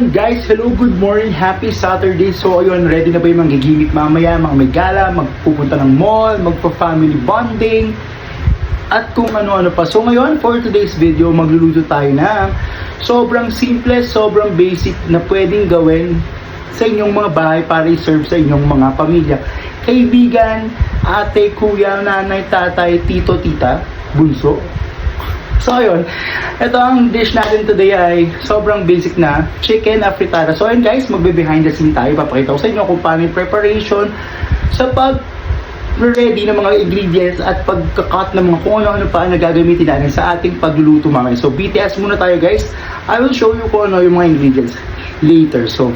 ayun guys, hello, good morning, happy Saturday. So ayun, ready na ba yung mga gigimik mamaya, mga may gala, magpupunta ng mall, magpa-family bonding, at kung ano-ano pa. So ngayon, for today's video, magluluto tayo ng sobrang simple, sobrang basic na pwedeng gawin sa inyong mga bahay para i-serve sa inyong mga pamilya. Kaibigan, ate, kuya, nanay, tatay, tito, tita, bunso. So ayun, ito ang dish natin today ay sobrang basic na chicken afritada. So ayun guys, magbe-behind the scene tayo. Papakita ko sa inyo kung paano yung preparation sa pag-ready ng mga ingredients at pagkakat ng mga kung ano-ano pa na gagamitin natin sa ating pagluluto mamaya. So BTS muna tayo guys. I will show you kung ano yung mga ingredients later. So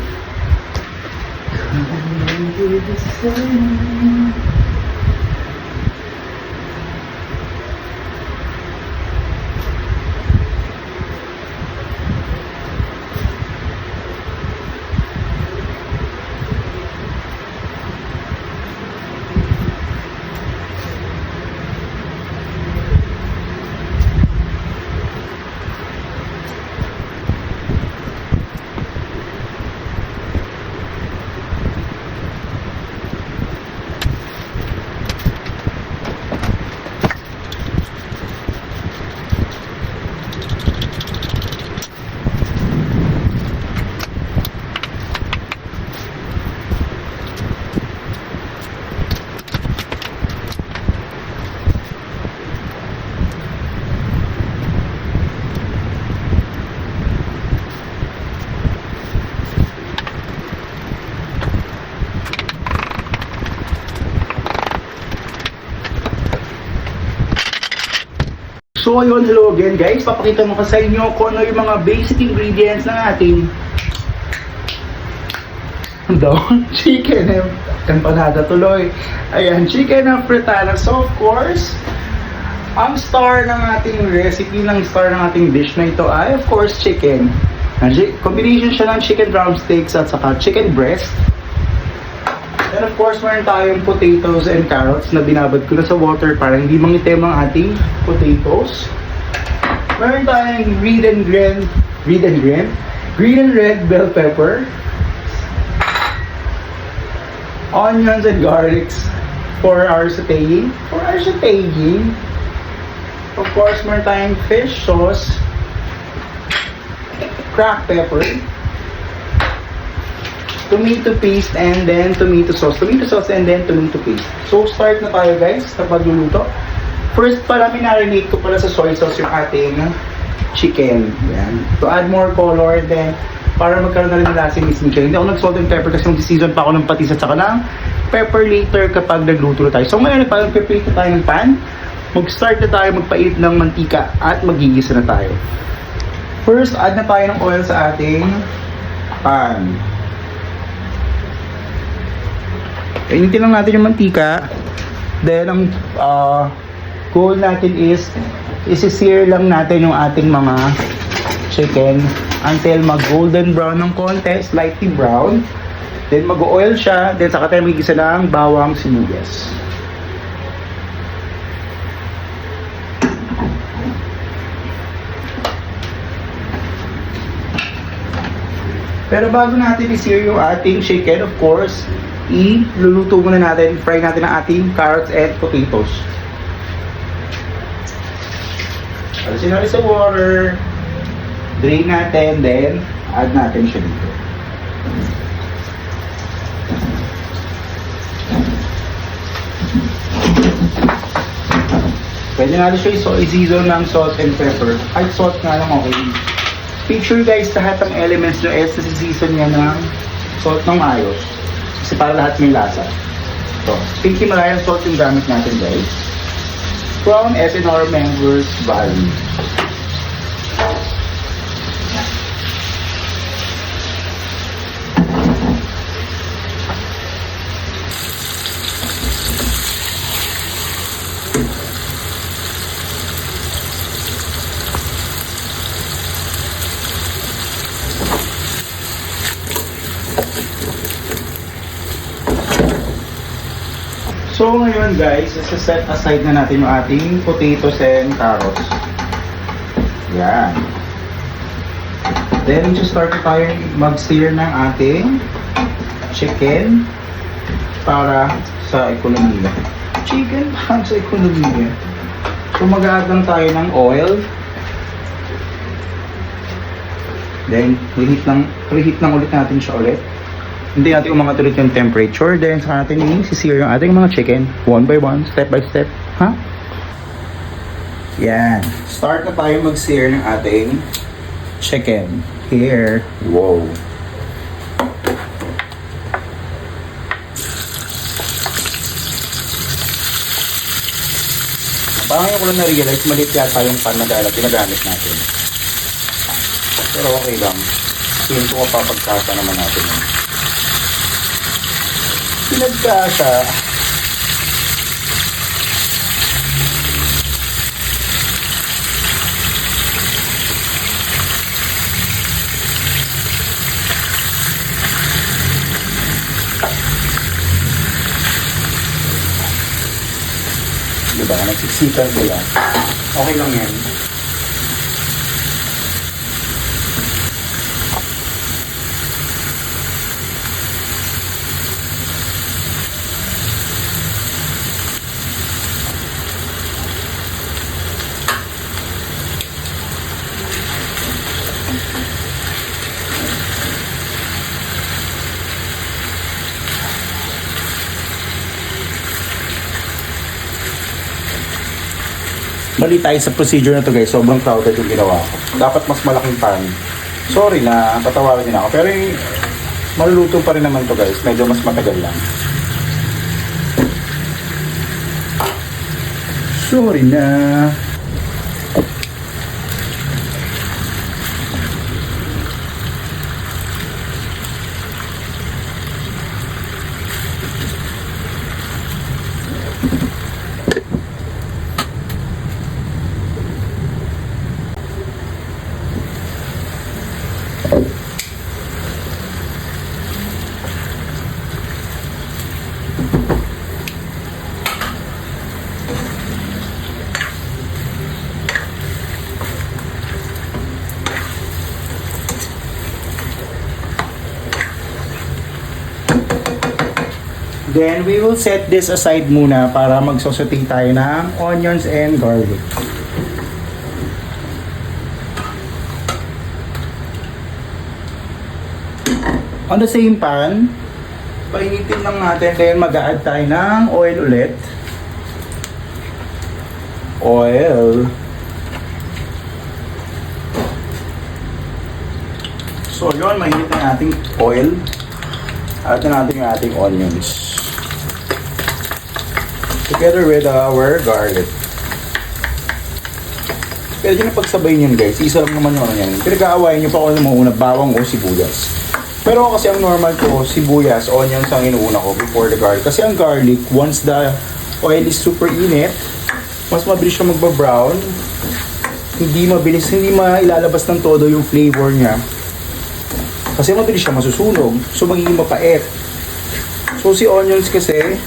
So ayun, hello again guys. Papakita mo ko sa inyo kung ano yung mga basic ingredients ng ating chicken empanada tuloy. Ayan, chicken afritada. So of course, ang star ng ating recipe, ng star ng ating dish na ito ay of course chicken. Combination siya ng chicken drumsticks at saka chicken breast. And of course, meron tayong potatoes and carrots na binabad ko na sa water para hindi mangitim ang ating potatoes. Meron tayong green and red bell pepper, onions and garlics for our sautéing. Of course, meron tayong fish sauce, cracked pepper, tomato paste, and then tomato sauce and then tomato paste. So start na tayo guys sa pagluluto. First pala, minarinate ko pala sa soy sauce yung ating chicken. Yan. To add more color, then para magkaroon na rin ng lasing mismo chicken. Hindi ako nag-salt and pepper kasi mag-season pa ako ng patis at saka ng pepper later kapag nagluto na tayo. So ngayon, nagpa-prepare na tayo ng pan. Mag-start na tayo magpait ng mantika at magigisa na tayo. First, add na tayo ng oil sa ating pan. Initin lang natin yung mantika. Then ang goal natin is isi-sear lang natin yung ating mga chicken until mag golden brown ng konti, slightly brown. Then mag-oil siya, then saka tayo magigisa ng bawang sibuyas. Pero bago natin i-sear yung ating chicken, of course, iluluto muna natin, fry natin ang ating carrots and potatoes. Alisin natin sa water, drain natin, then add natin siya dito. Pwede natin siya i-season ng salt and pepper. Kahit salt nga lang okay. Picture guys, lahat ng elements nyo is nasi-season niya ng salt ng ayos. Kasi para lahat may lasa. So, pinky Malayan salt yung gamit natin guys. From Esinor Members Valley. So ngayon guys, isa-set aside na natin yung ating potatoes and carrots. Yan. Then, start na tayo mag-sear ng ating chicken para sa ekonomiya. Chicken para sa ekonomiya. So, mag-add lang tayo ng oil. Then, reheat lang ulit natin siya ulit. Hindi natin umangat ulit yung temperature. Then, sa natin i-sear yung ating mga chicken. One by one, step by step. Ha? Yan. Start na tayo mag-sear ng ating chicken. Here. Wow. Parang yung ko lang na-realize, maliit yata yung pan na ginagamit natin. Pero okay lang. Tingin ko kapapagkasa naman natin. Pinagkasa. Diba? Nagsiksikan sila. Okay lang yan. Mali tayo sa procedure na to guys, sobrang crowded yung ginawa ko. Dapat mas malaking pan. Sorry na, patawarin din ako. Pero yung maluluto pa rin naman to guys, medyo mas matagal lang. Sorry na. Then, we will set this aside muna para magsasaute tayo ng onions and garlic. On the same pan, painitin lang natin. Then, mag-a-add tayo ng oil ulit. Oil. So, yun, mainit na ating oil. Add na natin yung ating onions. Together with our garlic. Pwede nyo pagsabay nyo guys. Isa lang naman yung ano yan. Pinag-aawayan nyo pa kung ano mauna, bawang o sibuyas. Pero kasi ang normal ko, sibuyas, onions ang inuuna ko before the garlic. Kasi ang garlic, once the oil is super init, mas mabilis siya magba-brown. Hindi mailalabas ng todo yung flavor niya. Kasi mabilis siya masusunog. So magiging mapait. So si onions kasi,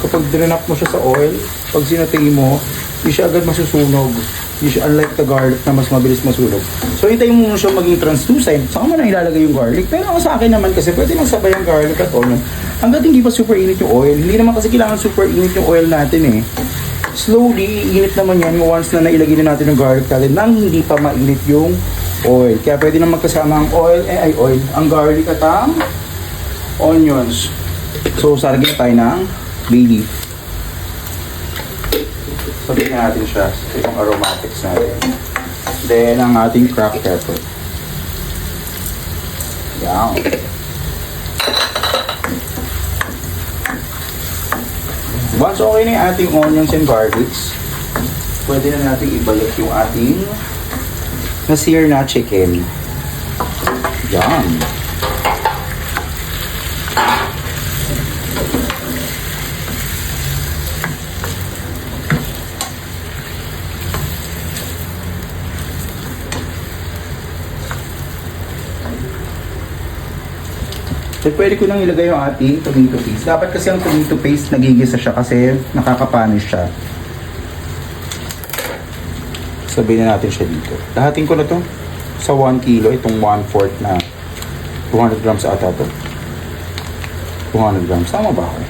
kapag drinap mo siya sa oil, pag sinatay mo, hindi siya agad masusunog. Hindi siya unlike the garlic na mas mabilis masunog. So hintayin mo siya maging translucent. Saka mo na ilalagay yung garlic. Pero ang sa akin naman kasi pwede nang sabay ang garlic at onion. Hanggat hindi pa super init yung oil. Hindi naman kasi kailangan super init yung oil natin eh. Slowly, init naman yan once na nailagay na natin yung garlic natin nang hindi pa mainit yung oil. Kaya pwede na magkasama ang ang garlic at ang onions. So, saragin tayo ng bay leaf. Sabihin natin siya sa ibang aromatics natin. Then, ang ating cracked pepper. Yan. Once okay na yung ating onions and garlics, pwede na natin ibalik yung ating na-sear na chicken. Yan. So, pwede ko nang ilagay yung ating tomato paste. Dapat kasi ang tomato paste nagigisa siya kasi nakakapanis siya. Sabihin na natin siya dito. Lahatin ko na to. sa 1 kilo, itong 1/4 na 200 grams ata to. 200 grams. Tama ba ako?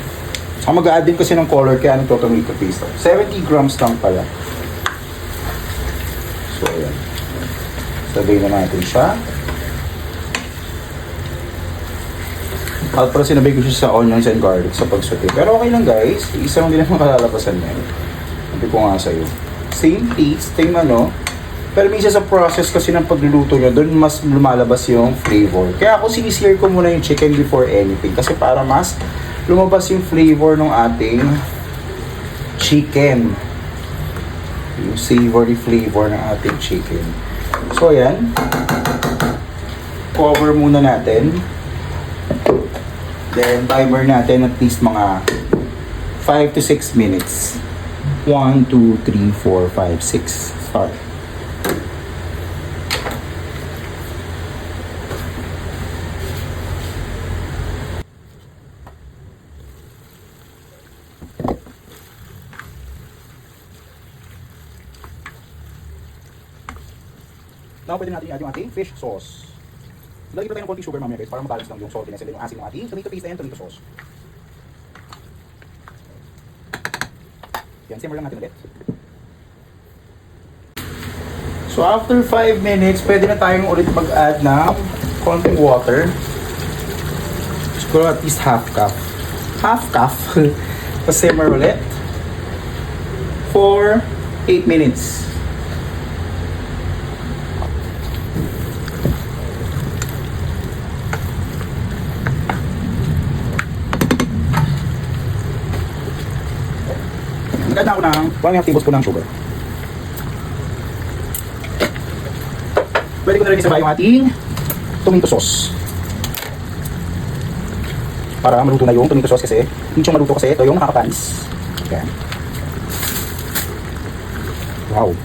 Saka mag-a-add din kasi ng color kaya nito tomato paste. 70 grams lang pala. So, ayan. Sabay na natin siya. At para sinabay ko siya sa onions and garlic sa pagsote. Pero okay lang guys. Isa lang din ang makalalabasan niya. Sabi ko nga sa'yo. Same taste, same ano. Pero minsan sa process kasi ng pagluluto nyo, doon mas lumalabas yung flavor. Kaya ako sinishare ko muna yung chicken before anything. Kasi para mas lumabas yung flavor ng ating chicken. Yung savory flavor ng ating chicken. So, ayan. Cover muna natin. Then, timer natin at least mga 5 to 6 minutes. 1, 2, 3, 4, 5, 6. Start. Now, pwede natin i-add yung ating fish sauce. Lagyan pa tayo ng konting sugar mamaya guys para mabalance lang yung saltiness and yung asin ng ating tomato paste and tomato sauce. Yan, simmer lang natin ulit. So after 5 minutes, pwede na tayong ulit mag-add ng konting water. Siguro at least half cup. Half cup. Pa-simmer ulit. For 8 minutes. Nag-add na ako ng 1.5 tablespoon ng sugar. Pwede ko na rin isabay yung ating tomato sauce. Para maluto na yung tomato sauce kasi hindi siya maluto kasi ito yung nakakapanis. Ayan. Wow.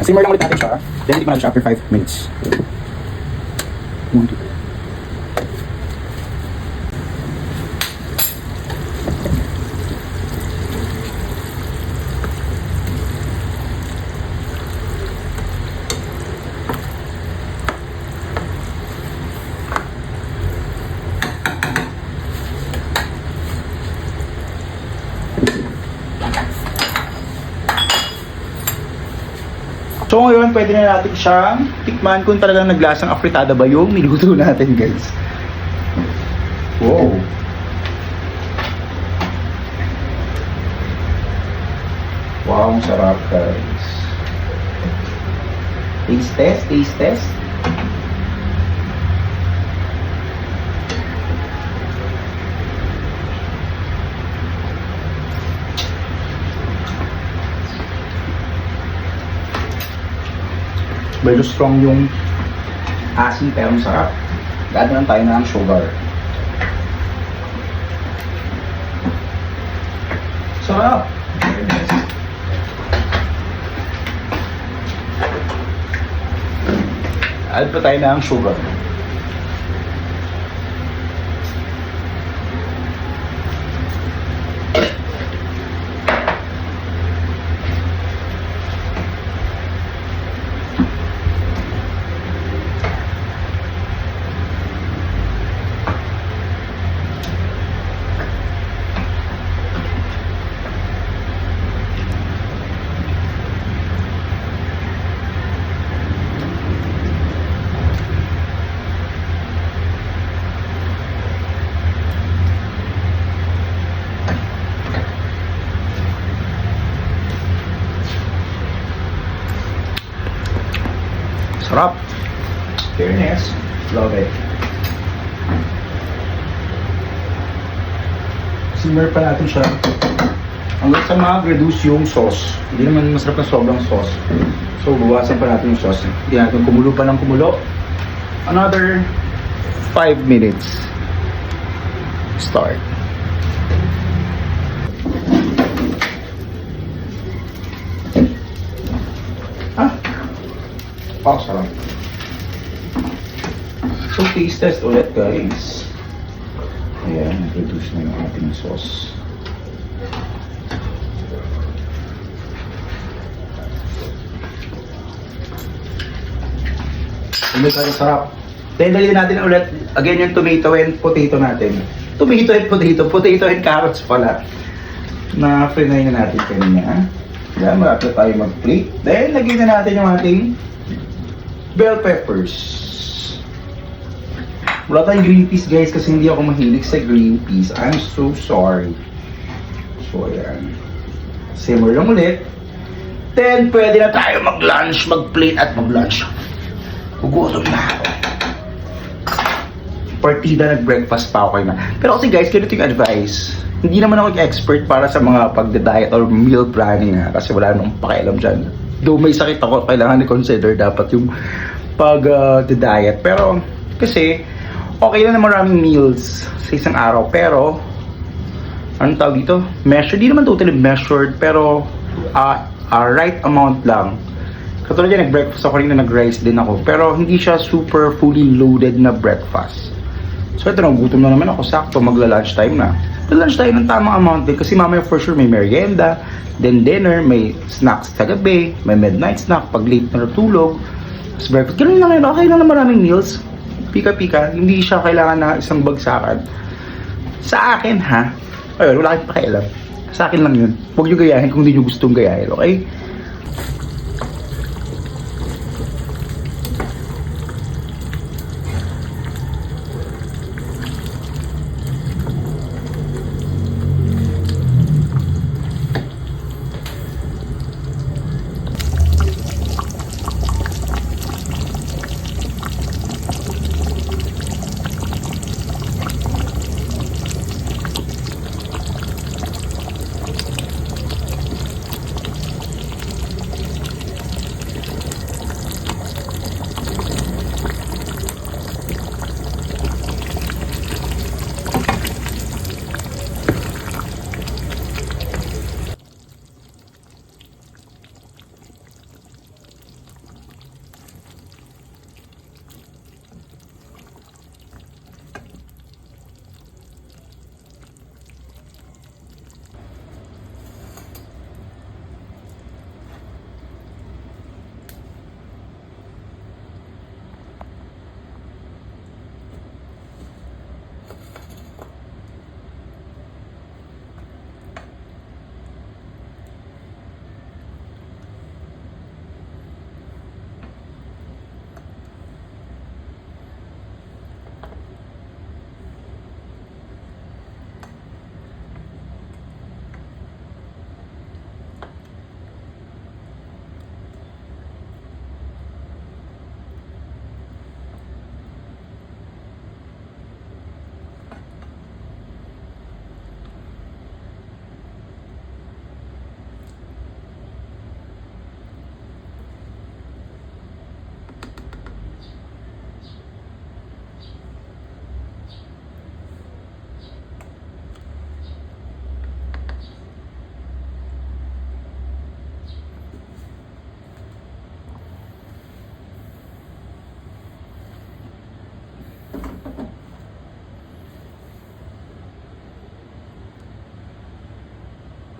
Simmer lang ulit natin siya. Then, hindi pa natin siya after 5 minutes. 1, 2. So ngayon, pwede na natin siyang tikman kung talagang naglasang apritada ba yung niluto natin, guys. Wow! Wow, ang sarap, guys. Taste test, taste test. Medyo strong yung asin pero masarap. Gagawin tayo ng sugar. Sarap! Add pa tayo ng sugar. Sarap. Fairness. Love it. Simmer pa natin siya hanggang sa mag-reduce yung sauce. Hindi naman masarap na sobrang sauce. So, buwasan pa natin yung sauce. Hindi natin kumulo pa ng kumulo. Another 5 minutes. Start. Oh, sarap. So, taste test ulit, guys. Ayan, introduce na yung ating sauce. Hindi ka sarap. Then, dali natin ulit, again, yung tomato and potato natin. Tomato and potato and carrots pala. Na frinay na natin kanina. Yan, marapit tayo mag-plate. Then, lagyan na natin yung ating bell peppers. Wala tayong green peas, guys, kasi hindi ako mahilig sa green peas. I'm so sorry. So, ayan. Simmer lang ulit. Then, pwede na tayo mag-lunch, mag-plate at mag-lunch. Gugutom na ako. Partida, nag-breakfast pa ako na. Pero kasi guys, ganito yung advice. Hindi naman ako expert para sa mga pagda-diet or meal planning ha, kasi wala nang pakialam dyan. Though may sakit ako, kailangan i-consider dapat yung pag-diet. Pero kasi, okay na maraming meals sa isang araw. Pero, anong tawag dito? Measured, di naman totally measured, pero right amount lang. Katulad yan, nag-breakfast ako rin na nag-rice din ako. Pero hindi siya super fully loaded na breakfast. So ito na, gutom na naman ako. Sakto, magla-lunch time na. Mag-lunch tayo ng tamang amount din. Kasi mamaya for sure may merienda, then dinner, may snacks sa gabi, may midnight snack, pag late na natulog. Tapos breakfast. Ganun lang yun. Okay lang na maraming meals. Pika-pika. Hindi siya kailangan na isang bagsakan. Sa akin ha, ayun, wala kayong pakialam. Sa akin lang yun. Huwag nyo gayahin kung hindi nyo gustong gayahin. Okay?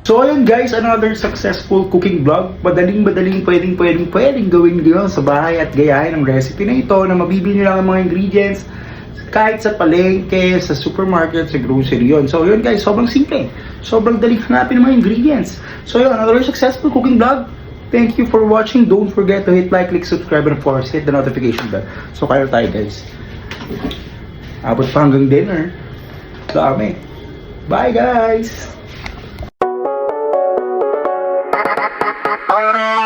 So ayun guys, another successful cooking vlog. Madaling pwedeng gawin ngayon sa bahay at gayahin ang recipe na ito na mabibili nyo lang ang mga ingredients kahit sa palengke, sa supermarket, sa grocery yon. So yun guys, sobrang simple. Sobrang daling hanapin ng mga ingredients. So yun, another successful cooking vlog. Thank you for watching. Don't forget to hit like, click, subscribe, and of course, hit the notification bell. So kayo tayo guys. Abot pa hanggang dinner. Dami. Bye guys! Oh,